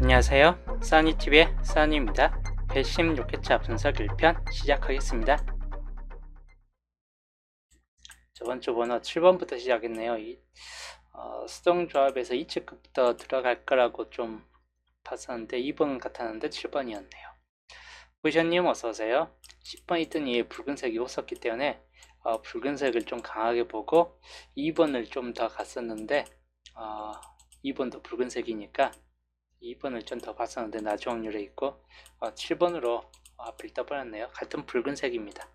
안녕하세요. 써니TV의 써니입니다. 배심 6회차 분석 1편 시작하겠습니다. 저번주 번호 7번부터 시작했네요. 수동조합에서 2체급부터 들어갈 거라고 좀 봤었는데 2번 같았는데 7번이었네요. 부션님 어서오세요. 10번 있더니 붉은색이 없었기 때문에 붉은색을 좀 강하게 보고 2번을 좀 더 갔었는데 2번도 붉은색이니까 2번을 좀 더 봤었는데 낮은 확률에 있고 7번으로 앞을 떠버렸네요. 같은 붉은색입니다.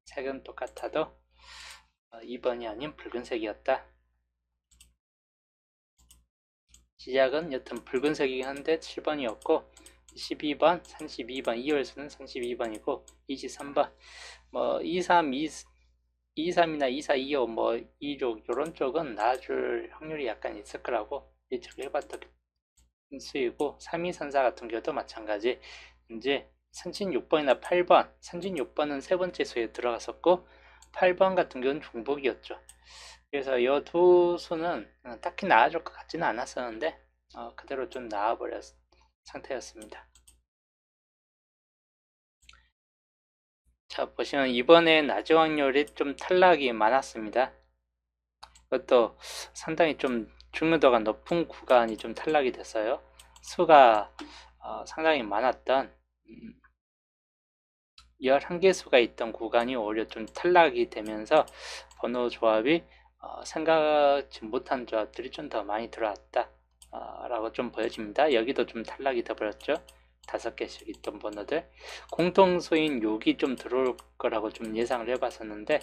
색은 똑같아도 2번이 아닌 붉은색이었다. 시작은 여튼 붉은색이긴 한데 7번이었고 12번, 32번, 2열수는 32번이고 23번 23, 23이나 24, 25, 2쪽 요런 쪽은 나와줄 확률이 약간 있을 거라고 예측을 해봤던 수이고 3위선사 같은 경우도 마찬가지. 이제 선진 6번이나 8번, 선진 6번은 세 번째 수에 들어갔었고 8번 같은 경우는 중복이었죠. 그래서 이 두 수는 딱히 나아질 것 같지는 않았었는데 그대로 좀 나아버린 상태였습니다. 자, 보시면 이번에 낮은 확률이 좀 탈락이 많았습니다. 그것도 상당히 좀 중요도가 높은 구간이 좀 탈락이 됐어요. 수가 상당히 많았던 11개 수가 있던 구간이 오히려 좀 탈락이 되면서 번호 조합이 생각지 못한 조합들이 좀 더 많이 들어왔다 라고 좀 보여집니다. 여기도 좀 탈락이 돼버렸죠. 5개씩 있던 번호들 공통수인 6이 좀 들어올 거라고 좀 예상을 해봤었는데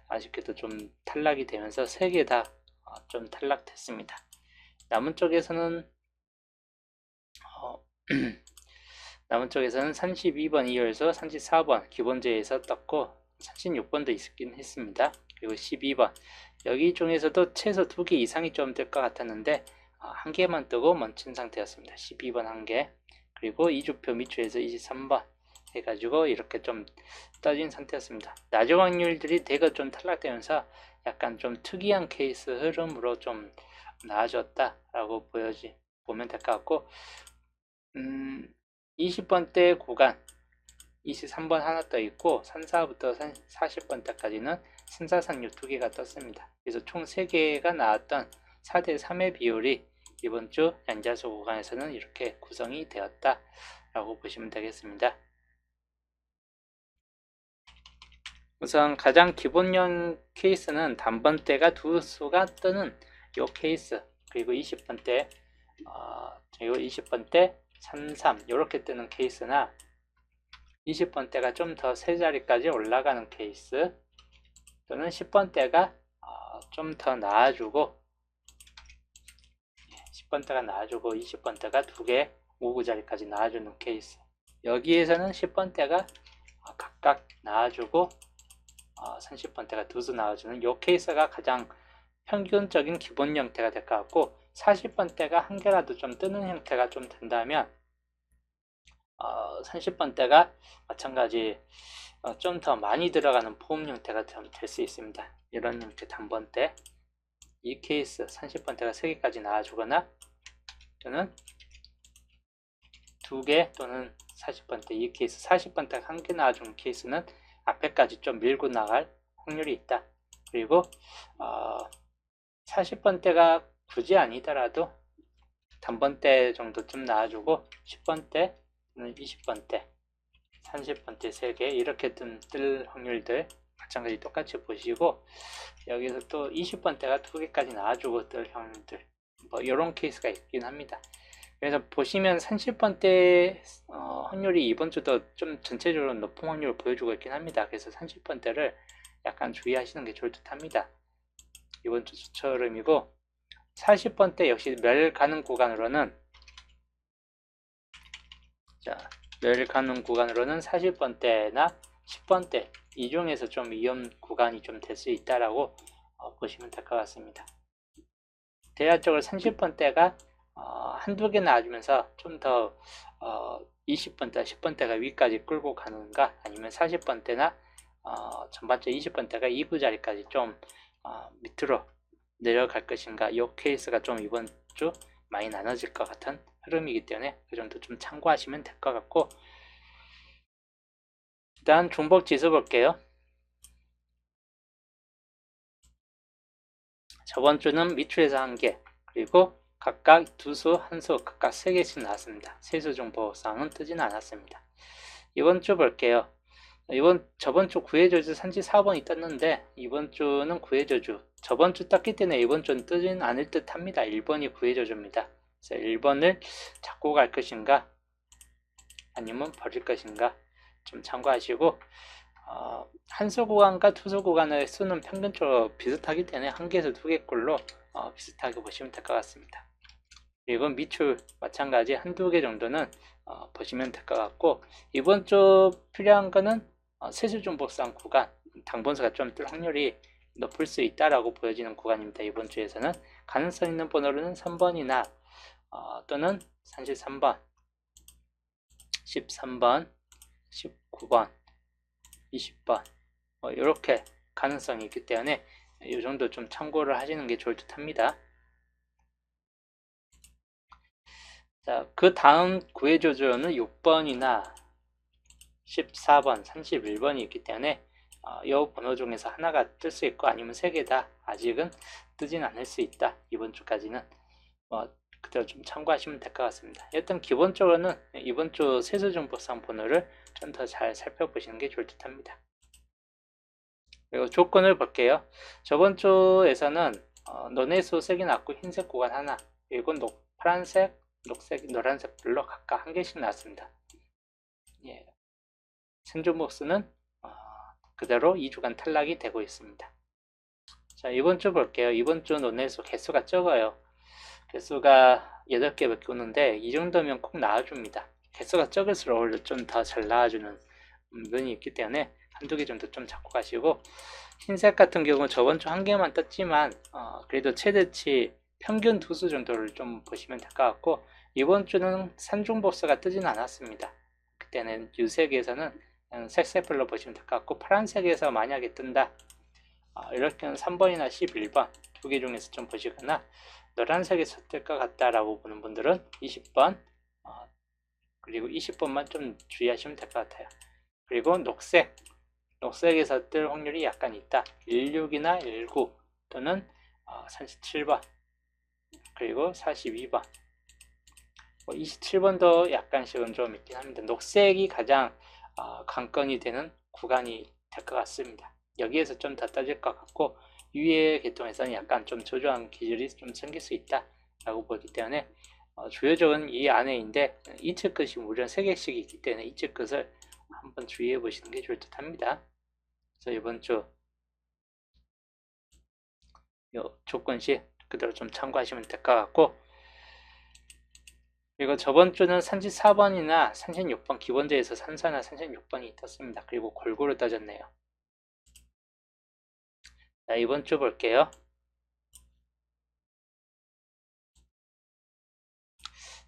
아쉽게도 좀 탈락이 되면서 3개 다 좀 탈락됐습니다. 남은 쪽에서는 32번 2열수 34번 기본제에서 떴고 36번도 있긴 했습니다. 그리고 12번 여기 중에서도 최소 2개 이상이 좀 될 것 같았는데 1개만 뜨고 멈춘 상태였습니다. 12번 1개 그리고 2주표 밑줄에서 23번 해가지고 이렇게 좀 떠진 상태였습니다. 낮은 확률들이 대거 좀 탈락되면서 약간 좀 특이한 케이스 흐름으로 좀 나아졌다라고 보면 될 것 같고 20번대 구간 23번 하나 떠 있고 34부터 40번대까지는 선사상류 2개가 떴습니다. 그래서 총 3개가 나왔던 4대 3의 비율이 이번 주 양자수 구간에서는 이렇게 구성이 되었다 라고 보시면 되겠습니다. 우선 가장 기본형 케이스는 단번대가 두 수가 뜨는 이 케이스 그리고 20번대 그리고 20번대 33 이렇게 뜨는 케이스나 20번대가 좀 더 세 자리까지 올라가는 케이스 또는 10번대가 좀 더 나아주고 10번대가 나아주고 20번대가 2개 5구자리까지 나아주는 케이스 여기에서는 10번대가 각각 나아주고 30번대가 2수 나와주는 이 케이스가 가장 평균적인 기본 형태가 될 것 같고 40번대가 한 개라도 좀 뜨는 형태가 좀 된다면 30번대가 마찬가지 좀 더 많이 들어가는 포음 형태가 될 수 있습니다. 이런 형태 단번대 이 케이스 30번대가 3개까지 나와주거나 또는 2개 또는 40번대 이 케이스 40번대가 1개 나와주는 케이스는 앞에까지 좀 밀고 나갈 확률이 있다. 그리고 40번대가 굳이 아니더라도 단번대 정도 좀 나와주고 10번대 또는 20번대 30번대 3개 이렇게 뜰 확률들 마찬가지 똑같이 보시고 여기서 또 20번대가 2개까지 나와주고 뜰 확률들 이런 케이스가 있긴 합니다. 그래서 보시면 30번대 확률이 이번 주도 좀 전체적으로 높은 확률을 보여주고 있긴 합니다. 그래서 30번대를 약간 주의하시는 게 좋을 듯 합니다. 이번 주 수처 흐름이고 40번대 역시 멸 가는 구간으로는 멸 가는 구간으로는 40번대나 10번대 이 중에서 좀 위험 구간이 좀 될 수 있다라고 보시면 될 것 같습니다. 대략적으로 30번대가 한두 개 나와주면서 좀 더 20번대, 10번대가 위까지 끌고 가는가 아니면 40번대나 전반적 20번대가 2구 자리까지 좀 밑으로 내려갈 것인가 이 케이스가 좀 이번 주 많이 나눠질 것 같은 흐름이기 때문에 그 정도 좀 참고하시면 될 것 같고, 일단 종목 지수 볼게요. 저번 주는 밑줄에서 1개, 그리고 각각 두수, 한수, 각각 3개씩 나왔습니다. 세수 정보상은 뜨지는 않았습니다. 이번 주 볼게요. 저번 주 구해저주 산지 4번이 떴는데, 이번 주는 구해저주. 저번 주 떴기 때문에 이번 주는 뜨진 않을 듯 합니다. 1번이 구해저주입니다. 그래서 1번을 잡고 갈 것인가, 아니면 버릴 것인가, 좀 참고하시고, 한수 구간과 투수 구간의 수는 평균적으로 비슷하기 때문에 1개에서 2개꼴로 비슷하게 보시면 될 것 같습니다. 그리고 밑줄 마찬가지 한두 개 정도는 보시면 될 것 같고, 이번 주 필요한 거는 세수중복상 구간, 당분수가 좀 뜰 확률이 높을 수 있다라고 보여지는 구간입니다. 이번 주에서는 가능성 있는 번호로는 3번이나 또는 33번, 13번, 19번, 20번 이렇게 가능성이 있기 때문에 이 정도 좀 참고를 하시는 게 좋을 듯 합니다. 자, 그 다음 구해조조는 6번이나 14번, 31번이 있기 때문에 이 번호 중에서 하나가 뜰 수 있고 아니면 3개 다 아직은 뜨진 않을 수 있다. 이번 주까지는 그대로 좀 참고하시면 될 것 같습니다. 여튼 기본적으로는 이번 주 세수정보상 번호를 좀 더 잘 살펴보시는 게 좋을 듯 합니다. 그리고 조건을 볼게요. 저번 주에서는 논해수 3개 나왔고 흰색 구간 하나, 그리고 파란색, 녹색, 노란색 불로 각각 1개씩 나왔습니다. 예. 생존복수는 그대로 2주간 탈락이 되고 있습니다. 자, 이번 주 볼게요. 이번 주 논해수 개수가 적어요. 개수가 8개밖에 오는데 이 정도면 꼭 나와줍니다. 개수가 적을수록 오히려 좀 더 잘 나와주는 면이 있기 때문에 한두 개 정도 좀 잡고 가시고, 흰색 같은 경우 저번 주 1개만 떴지만 그래도 최대치 평균 두수 정도를 좀 보시면 될 것 같고, 이번 주는 산중복수가 뜨진 않았습니다. 그때는 유색에서는 색색별로 보시면 될 것 같고, 파란색에서 만약에 뜬다 이렇게는 3번이나 11번 2개 중에서 좀 보시거나, 노란색에서 뜰 것 같다라고 보는 분들은 20번 그리고 20번만 좀 주의하시면 될 것 같아요. 그리고 녹색에서 뜰 확률이 약간 있다. 16이나 19 또는 37번 그리고 42번 27번도 약간씩은 좀 있긴 합니다. 녹색이 가장 관건이 되는 구간이 될 것 같습니다. 여기에서 좀 더 따질 것 같고, 위의 계통에서는 약간 좀 조조한 기질이 좀 생길 수 있다 라고 보기 때문에 주요적은 이 안에인데, 이측 끝이 무려 3개씩 있기 때문에 이측 끝을 한번 주의해 보시는 게 좋을 듯 합니다. 그래서 이번 주 조건식 그대로 좀 참고하시면 될 것 같고, 그리고 저번 주는 산지 4번이나 36번 기본제에서 산사나 36번이 떴습니다. 그리고 골고루 떠졌네요. 자, 이번 주 볼게요.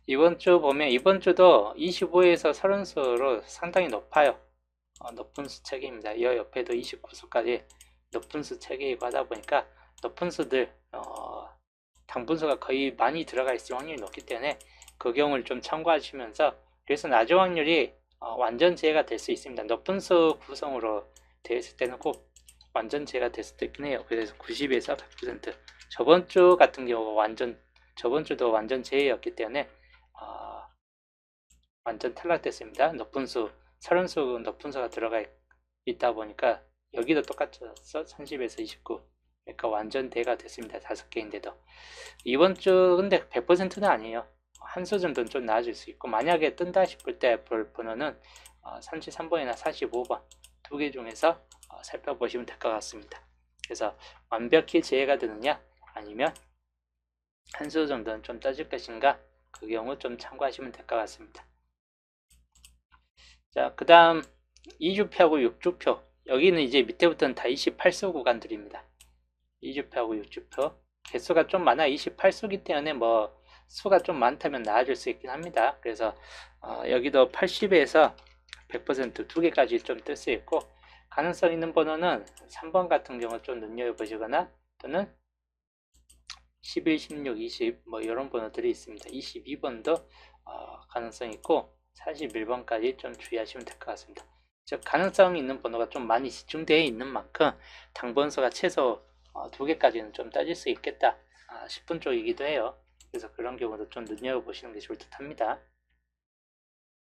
이번 주 보면 이번 주도 25에서 30수로 상당히 높아요. 높은 수 체계입니다. 이 옆에도 29수까지 높은 수 체계이고 하다 보니까 높은 수들 당분수가 거의 많이 들어가 있을 확률이 높기 때문에 그 경우를 좀 참고하시면서, 그래서 낮은 확률이 완전 제외가 될 수 있습니다. 높은 수 구성으로 되어 있을 때는 꼭 완전 제외가 될 수도 있긴 해요. 그래서 90에서 100%. 저번 주 같은 경우 저번 주도 완전 제외였기 때문에 완전 탈락됐습니다. 높은 수, 30수 높은 수가 들어가 있다 보니까 여기도 똑같죠. 30에서 29. 그러니까 완전 대가 됐습니다. 5개인데도. 이번 주 근데 100%는 아니에요. 한 수 정도는 좀 나아질 수 있고, 만약에 뜬다 싶을 때 볼 번호는 33번이나 45번 2개 중에서 살펴보시면 될 것 같습니다. 그래서 완벽히 제외가 되느냐 아니면 한 수 정도는 좀 떠질 것인가, 그 경우 좀 참고하시면 될 것 같습니다. 자, 그 다음 2주표하고 6주표, 여기는 이제 밑에부터는 다 28수 구간들입니다. 2주표하고 6주표 개수가 좀 많아 28수기 때문에 수가 좀 많다면 나아질 수 있긴 합니다. 그래서 여기도 80에서 100% 2개까지 좀 뜰 수 있고, 가능성 있는 번호는 3번 같은 경우 좀 눈여겨보시거나 또는 11, 16, 20 뭐 이런 번호들이 있습니다. 22번도 가능성이 있고 41번까지 좀 주의하시면 될 것 같습니다. 즉 가능성 있는 번호가 좀 많이 집중되어 있는 만큼 당번수가 최소 2개까지는 좀 따질 수 있겠다 싶은 쪽이기도 해요. 그래서 그런 경우도 좀 눈여겨보시는 게 좋을 듯 합니다.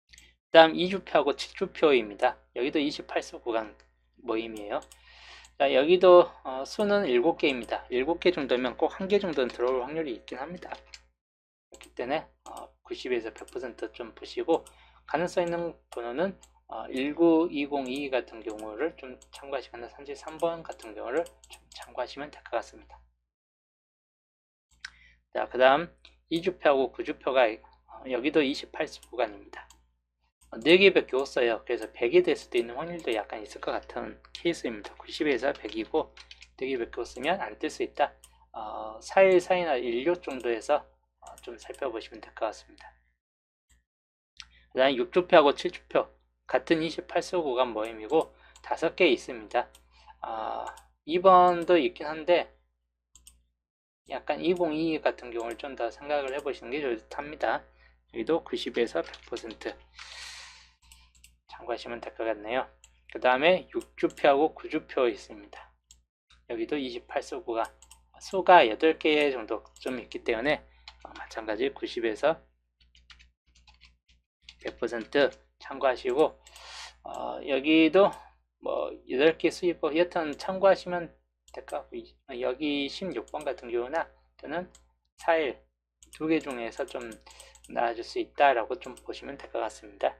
그 다음 2주표하고 7주표입니다. 여기도 28수 구간 모임이에요. 자, 여기도 수는 7개입니다. 7개 정도면 꼭 1개 정도는 들어올 확률이 있긴 합니다. 그렇기 때문에 90에서 100% 좀 보시고 가능성 있는 번호는 19202 같은 경우를 좀 참고하시거나 33번 같은 경우를 좀 참고하시면 될 것 같습니다. 자, 그 다음 2주표하고 9주표가 여기도 28수 구간입니다. 4개밖에 없어요. 그래서 100이 될 수도 있는 확률도 약간 있을 것 같은 케이스입니다. 90에서 100이고 4개밖에 없으면 안 뜰 수 있다. 4일, 4일이나 16 정도에서 좀 살펴보시면 될 것 같습니다. 그 다음 6주표하고 7주표 같은 28수 구간 모임이고 5개 있습니다. 2번도 있긴 한데 약간 2022 같은 경우를 좀 더 생각을 해보시는 게 좋답니다. 여기도 90에서 100% 참고하시면 될 것 같네요. 그 다음에 6주표하고 9주표 있습니다. 여기도 28수 구간 수가 8개 정도 좀 있기 때문에 마찬가지 90에서 100% 참고하시고 여기도 뭐 8개 수입법 여튼 참고하시면 될 것 같고 여기 16번 같은 경우나 또는 4일 2개 중에서 좀 나아질 수 있다라고 좀 보시면 될 것 같습니다.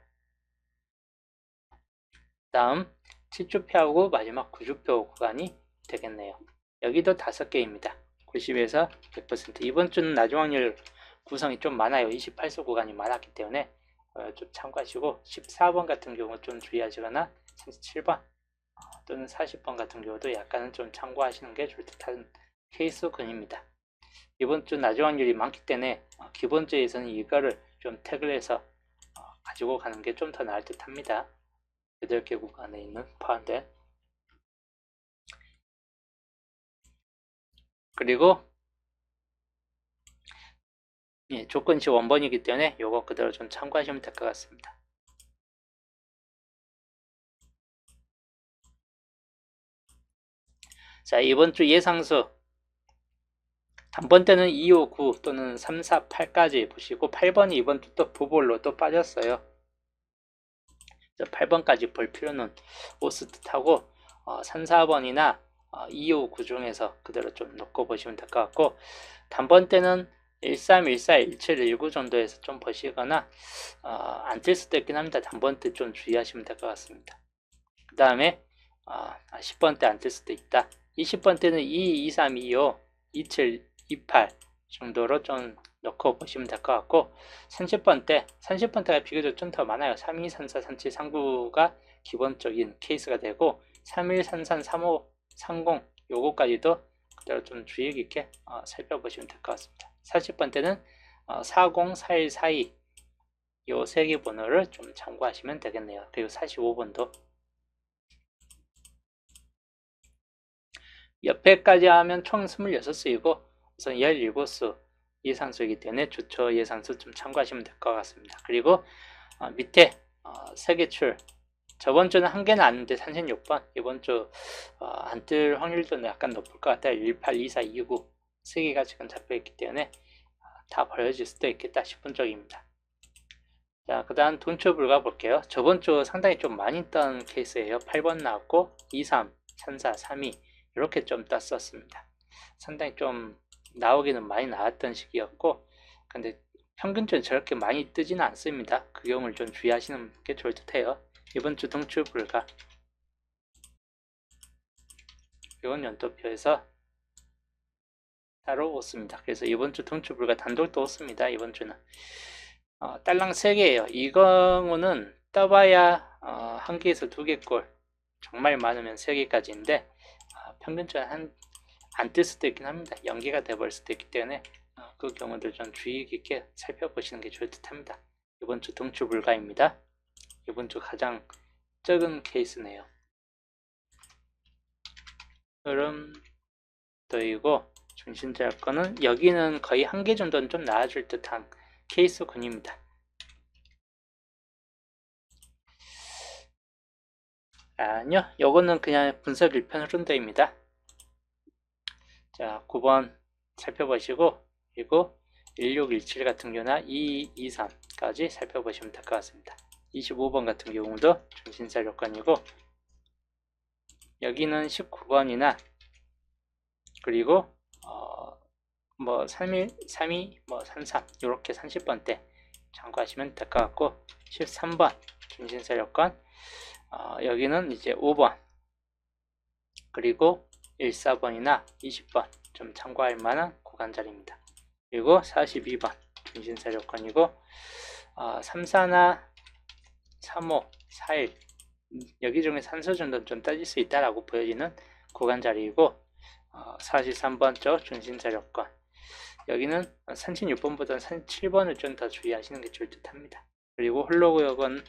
다음 7주표하고 마지막 9주표 구간이 되겠네요. 여기도 5개입니다. 90에서 100% 이번 주는 나중 확률 구성이 좀 많아요. 28수 구간이 많았기 때문에 좀 참고하시고 14번 같은 경우 좀 주의하시거나 37번 또는 40번 같은 경우도 약간은 좀 참고하시는 게 좋을 듯한 케이스군입니다. 이번 주 나중 확률이 많기 때문에 기본주에서는 이거를 좀 태그를 해서 가지고 가는 게 좀 더 나을 듯 합니다. 8개 구간에 있는 포함된 그리고 조건시 원본이기 때문에 요거 그대로 좀 참고하시면 될 것 같습니다. 자, 이번 주 예상수 단번때는 2, 5, 9 또는 3, 4, 8까지 보시고 8번이 이번 주 또 부볼로 또 빠졌어요. 8번까지 볼 필요는 없을 듯하고 3, 4번이나 2, 5, 9 중에서 그대로 좀 놓고 보시면 될 것 같고 단번때는 13, 14, 17, 19 정도에서 좀 보시거나 안 뜰 수도 있긴 합니다. 단번때 좀 주의하시면 될 것 같습니다. 그 다음에 10번 때 안 뜰 수도 있다. 20번 때는 2, 2, 3, 2, 5, 27, 28 정도로 좀 넣고 보시면 될 것 같고 30번 때가 비교적 좀 더 많아요. 32, 34, 37, 39가 기본적인 케이스가 되고 31, 33, 35, 30 요거까지도 그대로 좀 주의 깊게 살펴보시면 될 것 같습니다. 40번 때는 40, 41, 42 요 3개 번호를 좀 참고하시면 되겠네요. 그리고 45번도 옆에까지 하면 총 26수이고 우선 17수 예상수이기 때문에 주초 예상수 좀 참고하시면 될 것 같습니다. 그리고 밑에 3개 출 저번 주는 한 개는 아닌데 36번 이번 주 안 뜰 확률도 약간 높을 것 같아요. 18, 24, 29 3개가 지금 잡혀있기 때문에 다 버려질 수도 있겠다 싶은 쪽입니다. 자, 그 다음 돈초 불가 볼게요. 저번 주 상당히 좀 많이 떴던 케이스예요. 8번 나왔고 2, 3, 3, 4, 3, 2 이렇게 좀 떴었습니다. 상당히 좀 나오기는 많이 나왔던 시기였고 근데 평균적으로 저렇게 많이 뜨지는 않습니다. 그 경우를 좀 주의하시는 게 좋을 듯해요. 이번 주 동출 불가 이번 연도표에서 따로 없습니다. 그래서 이번 주 동출 불가 단독도 없습니다. 이번 주는 딸랑 3개예요. 이 경우는 떠봐야 1개에서 2개꼴 정말 많으면 3개까지인데 평균적으로 안 뜰 수도 있긴 합니다. 연기가 돼버릴 수도 있기 때문에 그 경우들 좀 주의 깊게 살펴보시는 게 좋을 듯 합니다. 이번 주 동출 불가입니다. 이번 주 가장 적은 케이스네요. 흐름 또이고 중심자 여건은 여기는 거의 한 개 정도는 좀 나아질 듯한 케이스군입니다. 아니요, 요거는 그냥 분석 1편 흐름도입니다. 자, 9번 살펴보시고, 그리고 1617 같은 경우나 2223까지 살펴보시면 될 것 같습니다. 25번 같은 경우도 중심살 여건이고, 여기는 19번이나 그리고 뭐 31, 32, 뭐 33 이렇게 30번대 참고하시면 될 것 같고, 13번 중심살 여건, 여기는 이제 5번 그리고 14번이나 20번 좀 참고할 만한 구간 자리입니다. 그리고 42번 중심살 여건이고, 34나 35, 41 여기 중에 산소 정도는 좀 따질 수 있다라고 보여지는 구간 자리이고, 43번 쪽 중심살 여건, 여기는 36번보다는 37번을 좀 더 주의하시는 게 좋을 듯 합니다. 그리고 홀로구역은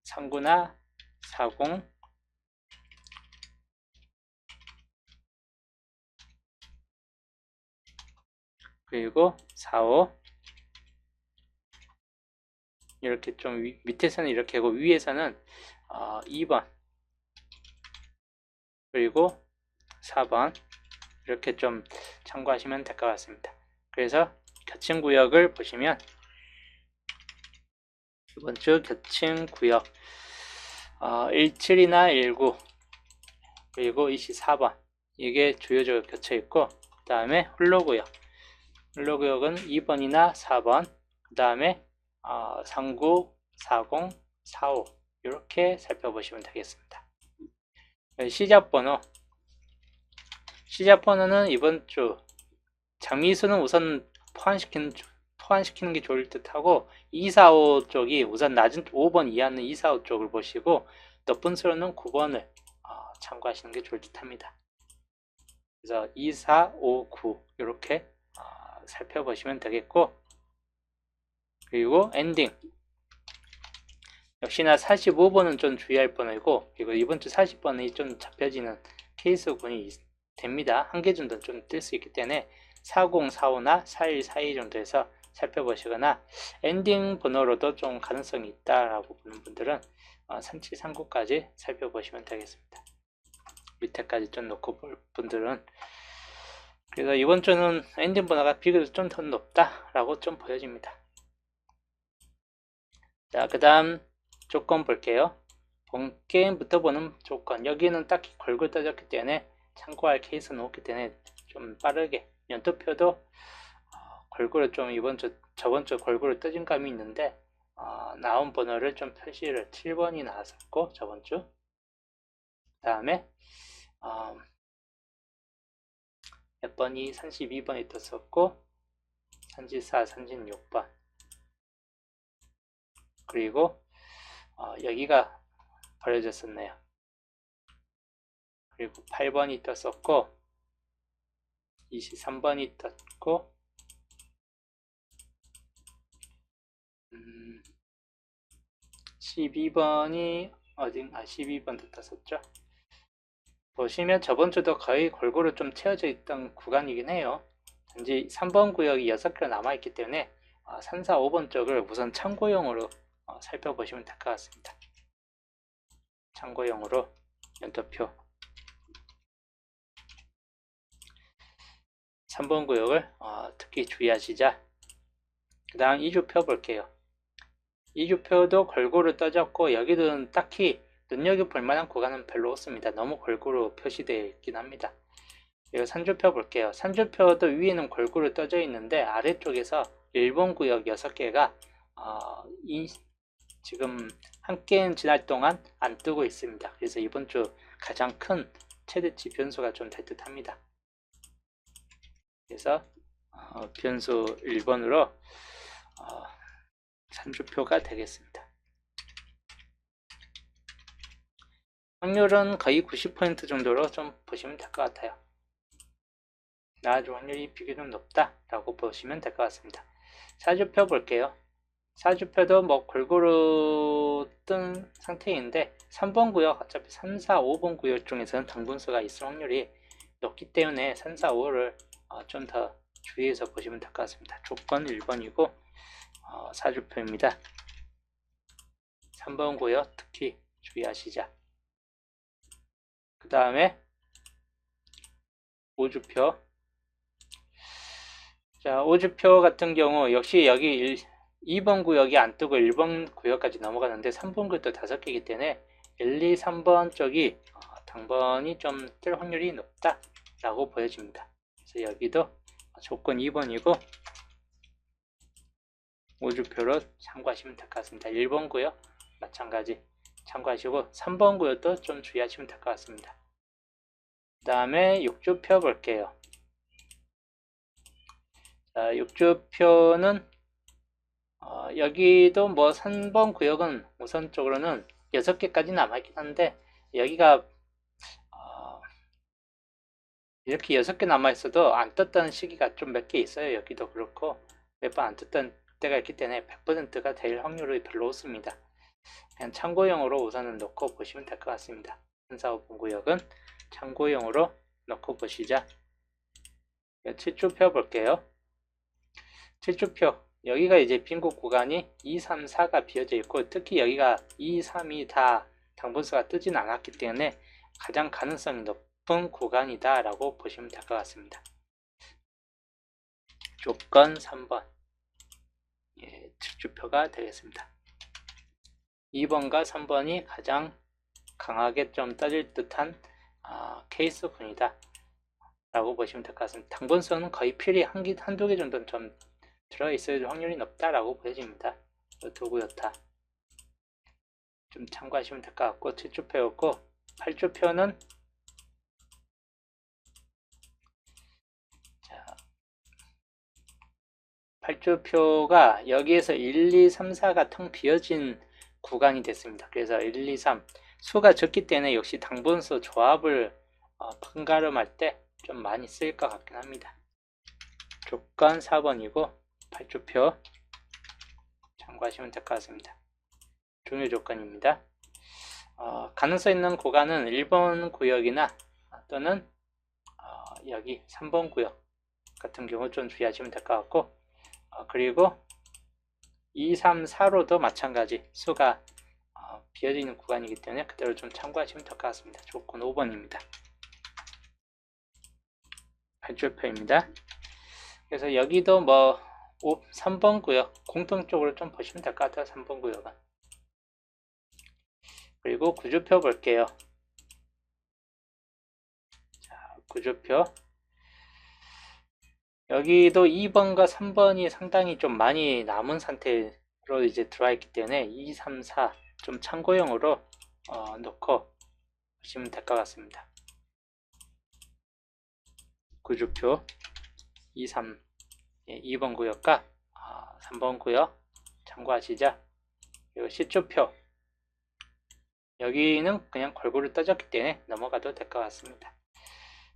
39나 40, 그리고 45 이렇게 좀 밑에서는 이렇게 하고 위에서는 2번 그리고 4번 이렇게 좀 참고하시면 될 것 같습니다. 그래서 겹친 구역을 보시면 이번 주 겹친 구역 17이나 19 그리고 24번 이게 주요적으로 겹쳐 있고, 그 다음에 홀로구역은 2번이나 4번, 그 다음에 39, 40, 45 이렇게 살펴보시면 되겠습니다. 시작번호는 이번 주 장미수는 우선 포함시키는 게 좋을 듯 하고, 245 쪽이 우선 낮은 5번 이하는 245 쪽을 보시고, 높은 수로는 9번을 참고하시는 게 좋을 듯 합니다. 그래서 2, 4, 5, 9 이렇게 살펴보시면 되겠고, 그리고 엔딩 역시나 45번은 좀 주의할 번이고, 그리고 이번 주 40번이 좀 잡혀지는 케이스군이 됩니다. 한 개 정도는 좀 뜰 수 있기 때문에 40, 45나 41, 42 정도에서 살펴보시거나, 엔딩 번호로도 좀 가능성이 있다라고 보는 분들은 37, 39까지 살펴보시면 되겠습니다. 밑에까지 좀 놓고 볼 분들은. 그래서 이번 주는 엔딩 번호가 비교적 좀 더 높다라고 좀 보여집니다. 자, 그 다음 조건 볼게요. 본게임부터 보는 조건, 여기는 딱히 걸고 떠졌기 때문에 참고할 케이스는 없기 때문에 좀 빠르게, 연투표도 골고루 좀 저번 주 골고루 떠진 감이 있는데, 나온 번호를 좀 표시를 7번이 나왔었고, 저번 주. 그 다음에 몇 번이 32번이 떴었고, 34, 36번. 그리고 여기가 버려졌었네요. 그리고 8번이 떴었고, 23번이 떴고, 12번이 12번도 떴었죠. 보시면 저번 주도 거의 골고루 좀 채워져 있던 구간이긴 해요. 단지 3번 구역이 6개가 남아있기 때문에 3, 4, 5번 쪽을 우선 참고용으로 살펴보시면 될 것 같습니다. 참고용으로 연도표 3번 구역을 특히 주의하시자. 그 다음 2주표 볼게요. 2주표도 골고루 떠졌고, 여기는 딱히 눈여겨볼 만한 구간은 별로 없습니다. 너무 골고루 표시되어 있긴 합니다. 그리고 3주표 볼게요. 3주표도 위에는 골고루 떠져 있는데, 아래쪽에서 일본 구역 6개가 지금 한 게임 지날 동안 안 뜨고 있습니다. 그래서 이번 주 가장 큰 최대치 변수가 좀 될 듯 합니다. 그래서 변수 1번으로 3주표가 되겠습니다. 확률은 거의 90% 정도로 좀 보시면 될 것 같아요. 나아질 확률이 비교적 높다라고 보시면 될 것 같습니다. 4주표 볼게요. 4주표도 뭐 골고루 뜬 상태인데, 3번 구역, 어차피 3, 4, 5번 구역 중에서는 등분수가 있을 확률이 높기 때문에 3, 4, 5를 좀 더 주의해서 보시면 될 것 같습니다. 조건 1번이고 사주표입니다. 3번 구역 특히 주의하시자. 그 다음에 5주표. 자, 5주표 같은 경우 역시 여기 2번 구역이 안 뜨고 1번 구역까지 넘어가는데 3번 구역도 5개이기 때문에 1, 2, 3번 쪽이 당번이 좀 뜰 확률이 높다라고 보여집니다. 그래서 여기도 조건 2번이고 5주표로 참고하시면 될 것 같습니다. 1번 구역 마찬가지 참고하시고 3번 구역도 좀 주의하시면 될 것 같습니다. 그 다음에 6주표 볼게요. 자, 6주표는 여기도 뭐 3번 구역은 우선적으로는 6개까지 남아있긴 한데 여기가 이렇게 6개 남아있어도 안 떴던 시기가 좀 몇 개 있어요. 여기도 그렇고 몇 번 안 떴던 때가 있기 때문에 100%가 될 확률이 별로 없습니다. 그냥 참고용으로 우선은 놓고 보시면 될 것 같습니다. 3, 5번 구역은 참고용으로 놓고 보시자. 7주표 볼게요. 7주표 여기가 이제 빈곳 구간이 2, 3, 4가 비어져 있고 특히 여기가 2, 3이 다 당분수가 뜨진 않았기 때문에 가장 가능성이 높은 구간이다 라고 보시면 될 것 같습니다. 조건 3번 7주표가 되겠습니다. 2번과 3번이 가장 강하게 좀 떠질 듯한 케이스군이다 라고 보시면 될 것 같습니다. 당분수는 거의 필히 한두 개 정도는 좀 들어있을 확률이 높다라고 보여집니다. 도구요타 좀 참고하시면 될 것 같고 7주표였고 8주표는 8주표가 여기에서 1, 2, 3, 4가 텅 비어진 구간이 됐습니다. 그래서 1, 2, 3 수가 적기 때문에 역시 당분수 조합을 판가름할 때 좀 많이 쓰일 것 같긴 합니다. 조건 4번이고 8주표 참고하시면 될 것 같습니다. 중요 조건입니다. 가능성 있는 구간은 1번 구역이나 또는 여기 3번 구역 같은 경우 좀 주의하시면 될 것 같고 그리고 2, 3, 4로도 마찬가지 수가 비어지는 구간이기 때문에 그대로 좀 참고하시면 될 것 같습니다. 조건 5번입니다. 8주표입니다. 그래서 여기도 뭐 3번 구역 공통적으로 좀 보시면 될 것 같아요. 3번 구역은. 그리고 9주표 볼게요. 자, 9주표 여기도 2번과 3번이 상당히 좀 많이 남은 상태로 이제 들어와 있기 때문에 2, 3, 4 좀 참고용으로 놓고 보시면 될 것 같습니다. 9주표 2, 3 2번 구역과 3번 구역 참고하시자. 그리고 10주표 여기는 그냥 골고루 떠졌기 때문에 넘어가도 될 것 같습니다.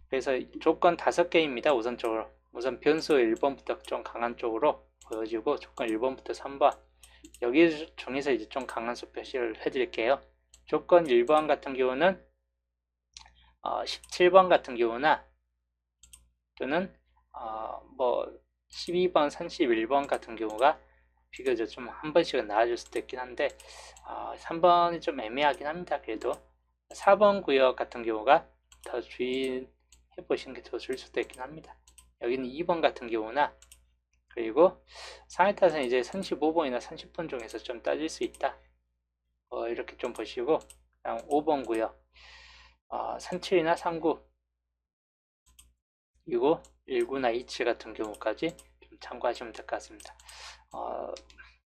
그래서 조건 5개입니다. 우선적으로 우선 변수 1번부터 좀 강한 쪽으로 보여지고 조건 1번부터 3번 여기 중에서 이제 좀 강한 수 표시를 해드릴게요. 조건 1번 같은 경우는 17번 같은 경우나 또는 뭐 12번, 31번 같은 경우가 비교적 좀 한 번씩은 나아질 수도 있긴 한데 3번이 좀 애매하긴 합니다. 그래도 4번 구역 같은 경우가 더 주의해 보시는 게 좋을 수도 있긴 합니다. 여기는 2번 같은 경우나 그리고 상해 탓은 이제 35번이나 30번 중에서 좀 따질 수 있다. 이렇게 좀 보시고 그다음 5번 구역 37이나 39 그리고 19나 27 같은 경우까지 좀 참고하시면 될 것 같습니다.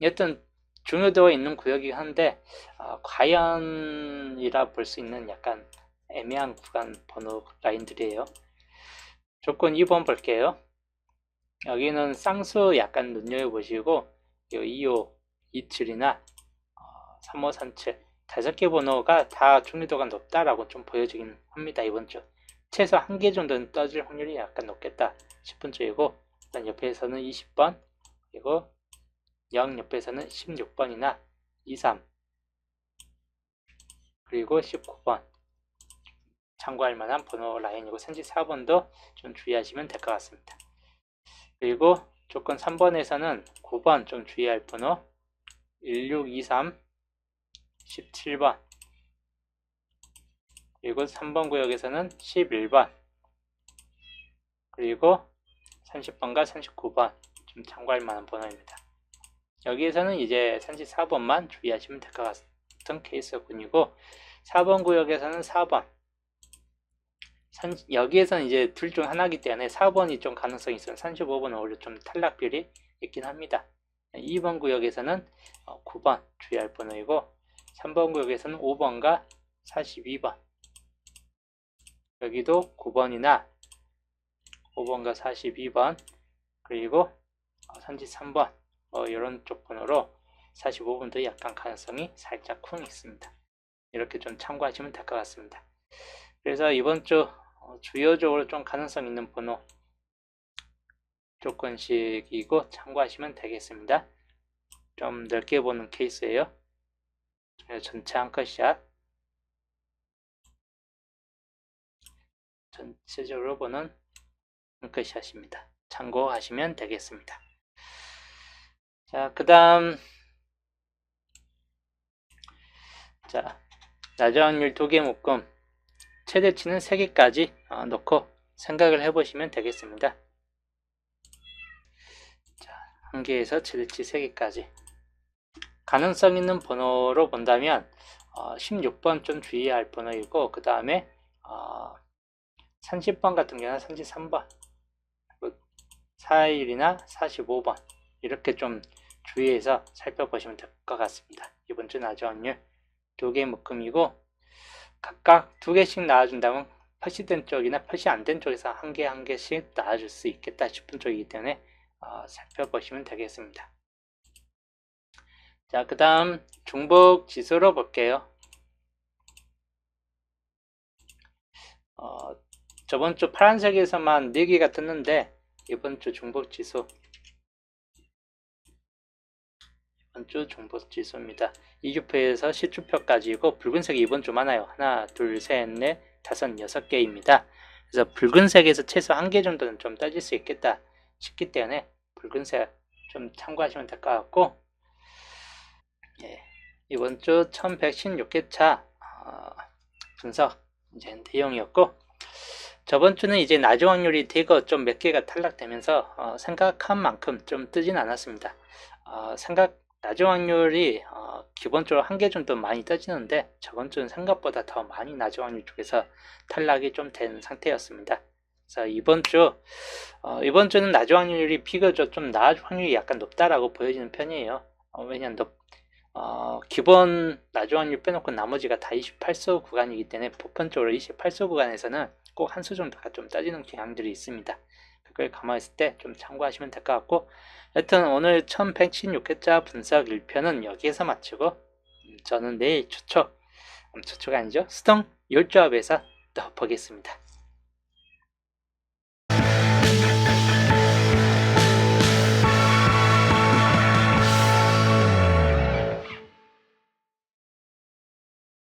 여튼 중요도가 있는 구역이긴 한데 과연이라 볼 수 있는 약간 애매한 구간 번호 라인들이에요. 조건 2번 볼게요. 여기는 쌍수 약간 눈여겨보시고 25, 27이나 35, 37 5개 번호가 다 중요도가 높다라고 좀 보여지긴 합니다. 이번 주 최소 1개 정도는 떠질 확률이 약간 높겠다 싶은 주이고 일단 옆에서는 20번 그리고 0 옆에서는 16번이나 23 그리고 19번 참고할 만한 번호 라인이고 산지 4번도 좀 주의하시면 될 것 같습니다. 그리고 조건 3번에서는 9번 좀 주의할 번호 1623 17번 그리고 3번 구역에서는 11번 그리고 30번과 39번 좀 참고할 만한 번호입니다. 여기에서는 이제 34번만 주의하시면 될 것 같은 케이스군이고 4번 구역에서는 4번 여기에서는 이제 둘 중 하나이기 때문에 4번이 좀 가능성이 있어요. 35번은 오히려 좀 탈락률이 있긴 합니다. 2번 구역에서는 9번 주의할 번호이고 3번 구역에서는 5번과 42번 여기도 9번이나 5번과 42번 그리고 산지 3번 이런 쪽 번호로 45번도 약간 가능성이 살짝 쿵 있습니다. 이렇게 좀 참고하시면 될 것 같습니다. 그래서 이번 주 주요적으로 좀 가능성 있는 번호 조건식이고 참고하시면 되겠습니다. 좀 넓게 보는 케이스예요. 전체 한컷샷 전체적으로 보는 한컷샷입니다. 참고하시면 되겠습니다. 자, 그 다음 낮은 확률 2개 묶음 최대치는 3개까지 놓고 생각을 해보시면 되겠습니다. 자, 1개에서 최대치 3개까지 가능성 있는 번호로 본다면 16번 좀 주의해야 할 번호이고 그 다음에 30번 같은 경우는 33번 41이나 45번 이렇게 좀 주의해서 살펴보시면 될 것 같습니다. 이번 주 낮은 확률 2개 묶음이고 각각 2개씩 나와준다면 표시된 쪽이나 표시 안 된 쪽에서 한 개씩 나와줄 수 있겠다 싶은 쪽이기 때문에 살펴보시면 되겠습니다. 자, 그 다음 중복 지수로 볼게요. 저번 주 파란색에서만 4개가 떴는데 이번 주 중복 지수 이번 주 중복 지수입니다. 2주표에서 10주표까지고 붉은색이 이번 주 많아요. 하나, 둘, 셋, 넷, 다섯, 6개입니다. 그래서 붉은색에서 최소 1개 정도는 좀 떠질 수 있겠다 싶기 때문에 붉은색 좀 참고하시면 될 것 같고 이번 주 1116회차 분석 이제 내용이었고 저번 주는 이제 낮은 확률이 되고 좀 몇 개가 탈락되면서 생각한 만큼 좀 뜨진 않았습니다. 낮은 확률이 기본적으로 1개 정도 많이 떠지는데 저번 주는 생각보다 더 많이 낮은 확률 쪽에서 탈락이 좀 된 상태였습니다. 그래서 이번 주는 낮은 확률이 비교적 좀 낮은 확률이 약간 높다라고 보여지는 편이에요. 왜냐면 기본 낮은 확률 빼놓고 나머지가 다 28수 구간이기 때문에 보편적으로 28수 구간에서는 꼭 한 수 정도가 좀 떠지는 경향들이 있습니다. 그걸 감안했을 때 좀 참고하시면 될 것 같고 여튼 오늘 1116회차 분석 1편은 여기에서 마치고 저는 내일 초초가 아니죠 수동 10조합에서 또 보겠습니다.